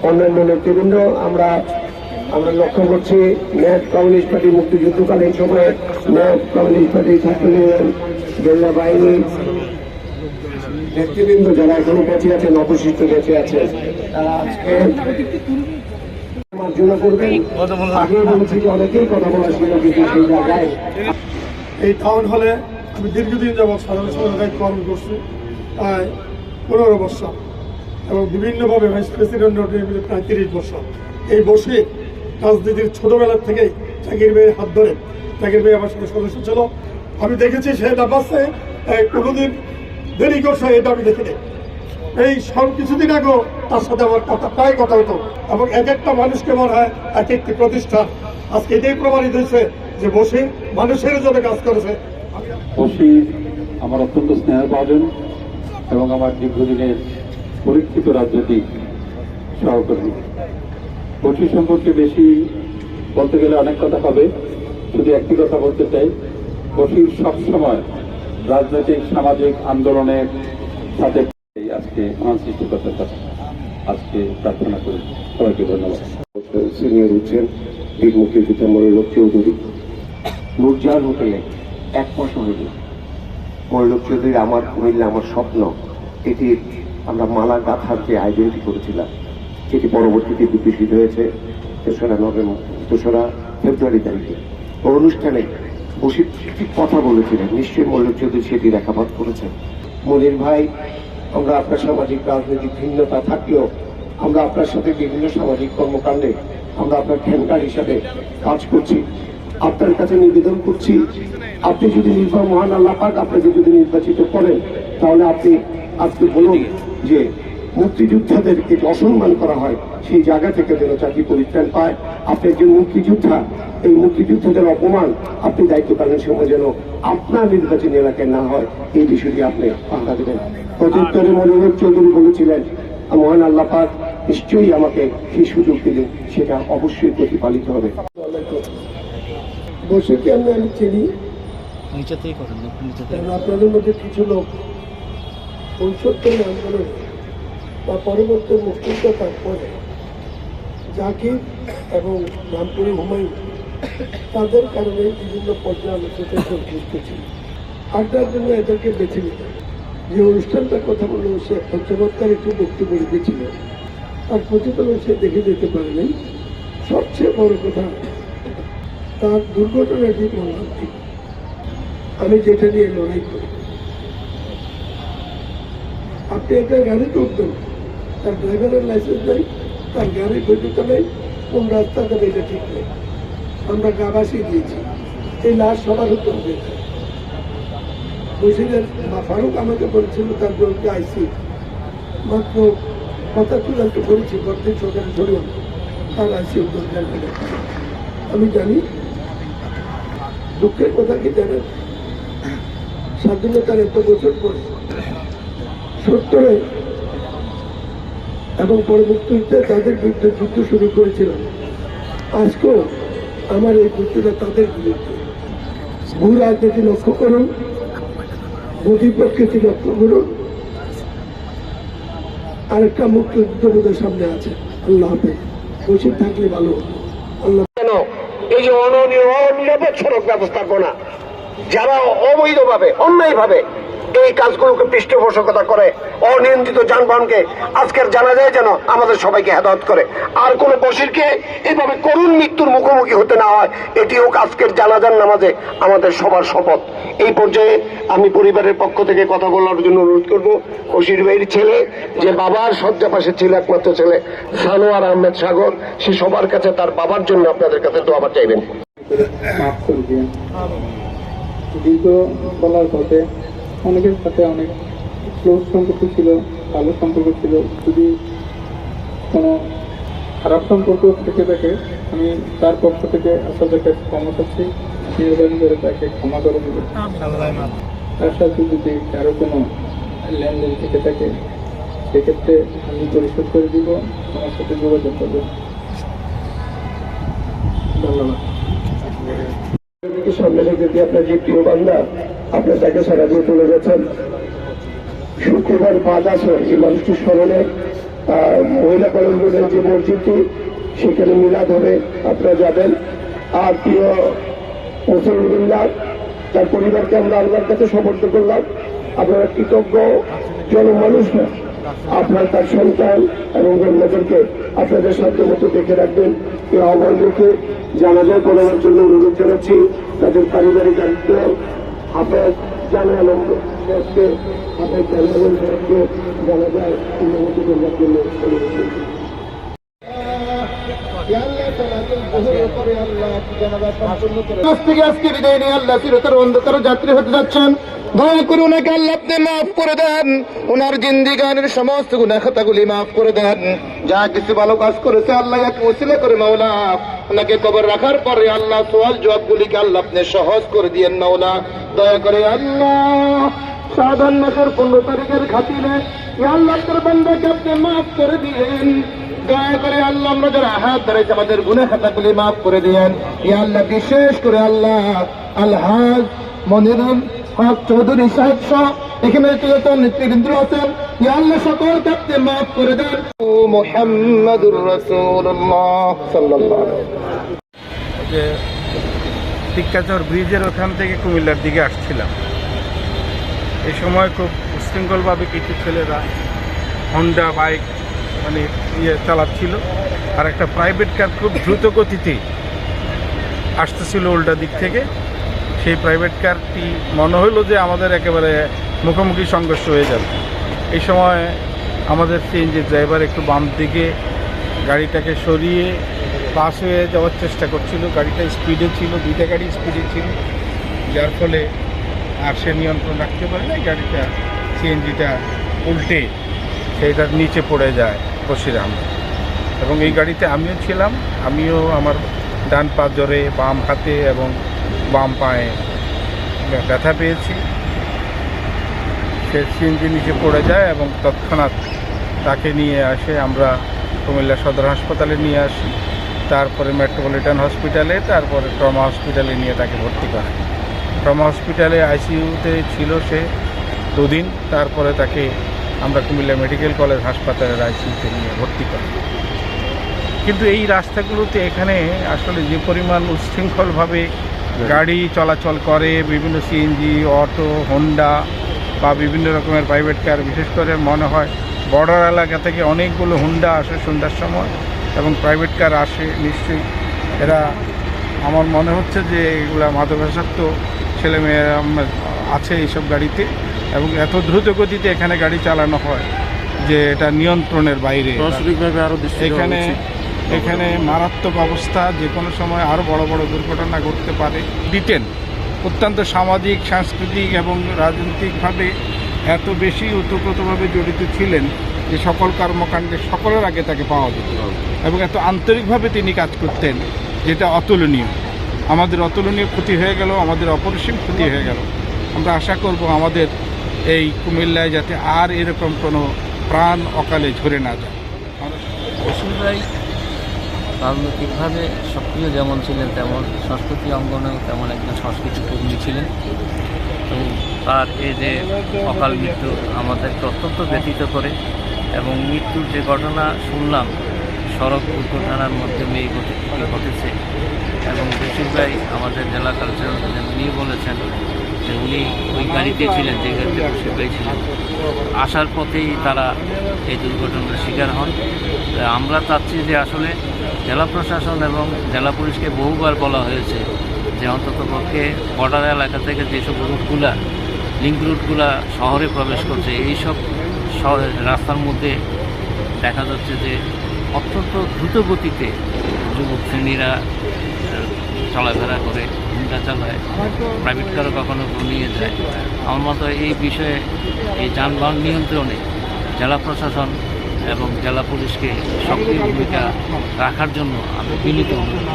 অন্যান্য নেতৃবৃন্দ আমরা লক্ষ্য করছি ন্যাপ কমিউনিস্ট পার্টি মুক্তিযুদ্ধকালীন সময়ে ন্যাপ কমিউনিস্ট পার্টি ছাত্রলীগের গোয়েন্দা বাহিনী নেতৃবৃন্দ যারা এখনো বেঁচে আছেন, অবশিষ্ট বেঁচে আছেন, তারা আজকে মার্জনা করবেন। আগে বলেছি যে অনেকেই কথা বলা ছিল, কিন্তু সেই জায়গায় এই টাউন হলে আমি দীর্ঘদিন যাবৎ সাধারণ সম্পাদক কর্ম করছি, প্রায় 15 বছর, এবং বিভিন্নভাবে ভাইস প্রেসিডেন্ট প্রায় 30 বছর। এই বসে রাজনীতির ছোটবেলার থেকেই জাকির ভাইয়ের হাত ধরে, জাকির ভাই আমার সাথে সদস্য ছিল, আমি দেখেছি সে নামাজে কোনোদিন দেরি করছে, এটা আমি দেখিনি। এই সব কিছুদিন আগেও তার সাথে আমার প্রায় কথা হতো, এবং এক একটা মানুষকে মনে হয় এক একটি প্রতিষ্ঠান। আজকে এটাই প্রমাণিত হয়েছে যে বসে মানুষের জন্য কাজ করেছে। বশির আমার অত্যন্ত স্নেহভাজন এবং আমার দীর্ঘদিনের পরীক্ষিত রাজনৈতিক সহকর্মী। বশির সম্পর্কে বেশি বলতে গেলে অনেক কথা হবে, শুধু একটি কথা বলতে চাই, বশির সবসময় রাজনৈতিক সামাজিক আন্দোলনের সাথে আজকে মহান সৃষ্টিকর্তার কাছে আজকে প্রার্থনা করি। সবাইকে ধন্যবাদ। সিনিয়র হচ্ছেন বীর মুক্তিযোদ্ধা মল্লক চৌধুরী, নুরজাহান হোটেলে 1 মাস হইল। মল্লক চৌধুরী আমার কুমিল্লা আমার স্বপ্ন, এটি আমরা মালা গাথার যে আয়োজনটি করেছিলাম, সেটি পরবর্তীতে বিকশিত হয়েছে 3রা ফেব্রুয়ারি তারিখে। অনুষ্ঠানে বসে কথা বলেছিলেন, নিশ্চয়ই মল্লক চৌধুরী সেটি রেখাপাত করেছেন। মনির ভাই, আমরা আপনার সামাজিক রাজনৈতিক ভিন্নতা থাকলেও আমরা আপনার সাথে বিভিন্ন সামাজিক কর্মকাণ্ডে আমরা আপনার ঠেঙ্কার হিসাবে কাজ করছি। আপনার কাছে নিবেদন করছি, আপনি যদি মহান আল্লাহ পাক আপনাকে যদি নির্বাচিত করেন, তাহলে আপনি আজকে বলুন যে মুক্তিযোদ্ধাদেরকে অসম্মান করা হয়, সেই জায়গা থেকে যেন চাকরি পরিত্রাণ পায়। আপনি একজন মুক্তিযোদ্ধা, এই মুক্তিযোদ্ধাদের অপমান আপনি দায়িত্বকালীন সময় যেন আপনার নির্বাচনী এলাকায় না হয়, এই বিষয়টি আপনি পাল্টা দেবেন। প্রত্যুত্তরে মনির চৌধুরী বলেছিলেন, মহান আল্লাহ পাক নিশ্চয়ই আমাকে সেই সুযোগ দিলেন, সেটা অবশ্যই প্রতিপালিত হবে। বসেকে আমি চিনি, আপনাদের মধ্যে কিছু লোক 75 আন্দোলন বা পরবর্তী মুক্তিযোদ্ধার পরে জাকির এবং রামপুরি হুমায়ুন তাদের কারণে বিভিন্ন পর্যায়ে আলোচনাতে সংশ্লিষ্ট ছিল। আড্ডার জন্য এদেরকে বেছে নিত। যে অনুষ্ঠানটার কথা বললো, সে চমৎকার একটি বক্তব্য রেখেছিল, তার প্রতিফলন সে দেখে যেতে পারেনি। সবচেয়ে বড় কথা, তার দুর্ঘটনাটি মর্মান্তিক। আমি যেটা নিয়ে লড়াই করি, আপনি একটা গাড়িতে উঠবেন, তার ড্রাইভারের লাইসেন্স নেই, তার গাড়ির বৈধতা নেই, কোন রাস্তা যাবে এটা ঠিক নেই। আমরা গা ভাসিয়ে দিয়েছি, এই লাশ সবার উত্তর হয়েছে। বসিরের ফারুক আমাকে বলেছিল তার বিরুদ্ধে আইসি মাত্র 75 করেছি, প্রত্যেক সরকারি ছড়িয়ে তার আইসি উত্তর দেন। আমি জানি দুঃখের কথা কি জানেন, স্বাধীনতার এত বছর পরে 70-এ এবং পরবর্তীতে তাদের বিরুদ্ধে যুদ্ধ শুরু করেছিলাম। আজকেও আমার এই যুদ্ধটা তাদের বিরুদ্ধে। ভূ রাজনীতি লক্ষ্য করুন, গতি প্রকৃতি লক্ষ্য করুন। আরেকটা মুক্তিযুদ্ধ বোধের সামনে আছে। আল্লাহ হাফেজ। বসে থাকলে ভালো। আল্লাহ কেন এই যে অনিরাপদ সড়ক ব্যবস্থাপনা, যারা অবৈধভাবে অন্যায়ভাবে এই কাজগুলোকে পৃষ্ঠপোষকতা করে, অনিয়ন্ত্রিত যানবাহনকে আজকের জানা যায় যেন আমাদের সবাইকে হেদায়েত করে, আর কোন বশিরকে এইভাবে করুণ মৃত্যুর মুখোমুখি হতে না হয়, এটি হোক আজকের জানাজার নামাজে আমাদের সবার শপথ। এই পর্যায়ে আমি পরিবারের পক্ষ থেকে কথা বলার জন্য অনুরোধ করব। বশির ভাইয়ের ছেলে, যে বাবার শয্যা পাশে ছিল, একমাত্র ছেলে সানোয়ার আহমেদ সাগর, সে সবার কাছে তার বাবার জন্য আপনাদের কাছে দোয়া চাইবেন। দীর্ঘ বলার পথে অনেকের সাথে অনেক ক্লোজ সম্পর্ক ছিল, ভালো সম্পর্ক ছিল। যদি কোনো খারাপ সম্পর্ক থেকে থাকে, আমি তার পক্ষ থেকে আসলে ক্ষমা চাচ্ছি, নির্বাচন করে তাকে ক্ষমা করে দেবে। তার সাথে যদি কারো কোনো লেনদেন থেকে থাকে, সেক্ষেত্রে আমি পরিশোধ করে দিব, আমার সাথে যোগাযোগ করবেন। ধন্যবাদ। সামনে যদি আপনার যে প্রিয় বান্দা আপনার তাকে সারা দিয়ে চলে গেছেন, শুক্রবার বাদ আসর এই মানুষটির স্মরণে মহিলা কলেজ রোডের যে মসজিদটি, সেখানে মিলাদ হবে, আপনারা যাবেন। আর প্রিয় মুসলিমুল্লাহ, তার পরিবারকে আমরা আল্লাহর কাছে সমর্থ করলাম। আপনারা কৃতজ্ঞ জনমানুষ না, আপনার তার সন্তান এবং জন্মদেরকে আপনাদের সাধ্য মতো দেখে রাখবেন। এই আহ্বান রেখে জানাজায় পড়ানোর জন্য অনুরোধ জানাচ্ছি তাদের পারিবারিক দায়িত্ব হাফেজ জানা আলম সাহেবকে, হাফেজ জানা আলম সাহেবকে জানাজায় অনুমতি করবার জন্য অনুরোধ করছি। আজকে বিদায় নিয়ে আল্লাহ চিরতর অন্ধকার যাত্রী হতে যাচ্ছেন। দয়া করে ওনাকে আল্লাহ আপনি মাফ করে দেন, ওনার জিন্দিগানের সমস্ত গুনাহ খাতাগুলি মাফ করে দেন। যা কিছু ভালো কাজ করেছে আল্লাহ এক ওসিলা করে মাওলা ওনাকে কবর রাখার পরে আল্লাহ সওয়াল জবাবগুলিকে আল্লাহ আপনি সহজ করে দিয়েন মাওলা। দয়া করে আল্লাহ শাবান মাসের 15 তারিখের খাতিরে আল্লাহ আপনার বান্দাকে আপনি মাফ করে দিয়েন। দয়া করে আল্লাহ আমরা যারা হাত ধরেছে আমাদের গুনাহ খাতাগুলি মাফ করে দিয়েন। ইয়া আল্লাহ বিশেষ করে আল্লাহ আলহাজ মনিরুল হক চৌধুরী সাহেব সহ এখানে নেতৃবৃন্দ আছেন, ইয়া আল্লাহ সকলকে আপনি মাফ করে দেন। মুহাম্মাদুর রাসূলুল্লাহ সাল্লাল্লাহু আলাইহি যে টিক্কাচর ব্রিজের ওখান থেকে কুমিল্লার দিকে আসছিলাম। এই সময় খুব উশৃঙ্খলভাবে কিছু ছেলেরা হন্ডা বাইক মানে চালাচ্ছিল, আর একটা প্রাইভেট কার খুব দ্রুত গতিতে আসতেছিল উল্টা দিক থেকে। সেই প্রাইভেট কারটি মনে হলো যে আমাদের একেবারে মুখোমুখি সংঘর্ষ হয়ে যাবে। এই সময় আমাদের সিএনজি ড্রাইভার একটু বাম দিকে গাড়িটাকে সরিয়ে পাস হয়ে যাওয়ার চেষ্টা করছিল। গাড়িটা স্পিডে ছিল, দুইটা গাড়ি স্পিডে ছিল, যার ফলে আর সে নিয়ন্ত্রণ রাখতে পারে না। গাড়িটা সিএনজিটা উল্টে সেইটার নিচে পড়ে যায় বসিরাম, এবং এই গাড়িতে আমিও ছিলাম। আমিও আমার ডান পা জোরে, বাম হাতে এবং বাম পায়ে ব্যথা পেয়েছি। সে সিএনজি নিচে পড়ে যায় এবং তৎক্ষণাৎ তাকে নিয়ে আসে আমরা কুমিল্লা সদর হাসপাতালে নিয়ে আসি, তারপরে মেট্রোপলিটন হসপিটালে, তারপরে ট্রমা হসপিটালে নিয়ে তাকে ভর্তি করা। ট্রমা হসপিটালে আইসিইউতে ছিল সে 2 দিন, তারপরে তাকে আমরা কুমিল্লা মেডিকেল কলেজ হাসপাতালের আইসিইউতে নিয়ে ভর্তি করি। কিন্তু এই রাস্তাগুলোতে এখানে আসলে যে পরিমাণ উচ্ছৃঙ্খলভাবে গাড়ি চলাচল করে, বিভিন্ন সিএনজি, অটো, হোন্ডা বা বিভিন্ন রকমের প্রাইভেট কার, বিশেষ করে মনে হয় বর্ডার এলাকা থেকে অনেকগুলো হোন্ডা আসে সন্ধ্যার সময় এবং প্রাইভেট কার আসে। নিশ্চয়ই এরা, আমার মনে হচ্ছে যে এগুলা মাদকাসক্ত ছেলেমেয়েরা আছে এইসব গাড়িতে, এবং এত দ্রুত গতিতে এখানে গাড়ি চালানো হয় যে এটা নিয়ন্ত্রণের বাইরে। এখানে মারাত্মক অবস্থা, যে কোনো সময় আরও বড় বড় দুর্ঘটনা ঘটতে পারে। দিতেন অত্যন্ত সামাজিক, সাংস্কৃতিক এবং রাজনৈতিকভাবে এত বেশি ওতপ্রোতভাবে জড়িত ছিলেন যে সকল কর্মকাণ্ডে সকলের আগে তাকে পাওয়া যেত, এবং এত আন্তরিকভাবে তিনি কাজ করতেন যেটা অতুলনীয়। আমাদের অতুলনীয় ক্ষতি হয়ে গেল, আমাদের অপরিসীম ক্ষতি হয়ে গেল। আমরা আশা করব আমাদের এই কুমিল্লায় যাতে আর এরকম কোনো প্রাণ অকালে ঝরে না যায়। রসুল ভাই রাজনৈতিকভাবে সক্রিয় যেমন ছিলেন, তেমন সংস্কৃতি অঙ্গনেও তেমন একজন সংস্কৃতি কর্মী ছিলেন। তো তার এই যে অকাল মৃত্যু আমাদেরকে অত্যন্ত ব্যথিত করে, এবং মৃত্যুর যে ঘটনা শুনলাম সড়ক দুর্ঘটনার মাধ্যমে এই ঘটনাটি ঘটেছে। এবং রসুল ভাই আমাদের জেলা কালচারাল উনি বলেছেন যে উনি ওই গাড়িতে ছিলেন যে গাড়িতে রসুল ভাই ছিলেন। আসার পথেই তারা এই দুর্ঘটনার শিকার হন। আমরা চাচ্ছি যে আসলে জেলা প্রশাসন এবং জেলা পুলিশকে বহুবার বলা হয়েছে যে অন্ততপক্ষে বর্ডার এলাকা থেকে যেসব রুটগুলা, লিঙ্ক রুটগুলা শহরে প্রবেশ করছে, এইসব রাস্তার মধ্যে দেখা যাচ্ছে যে অত্যন্ত দ্রুত গতিতে যুবক শ্রেণীরা চলাফেরা করে, হুন্ডা চালায়, প্রাইভেট কারও কখনো নিয়ে যায়। আমার মতো এই বিষয়ে এই যানবাহন নিয়ন্ত্রণে জেলা প্রশাসন এবং জেলা পুলিশকে সক্রিয় ভূমিকা রাখার জন্য আমি বিনীত অনুরোধ।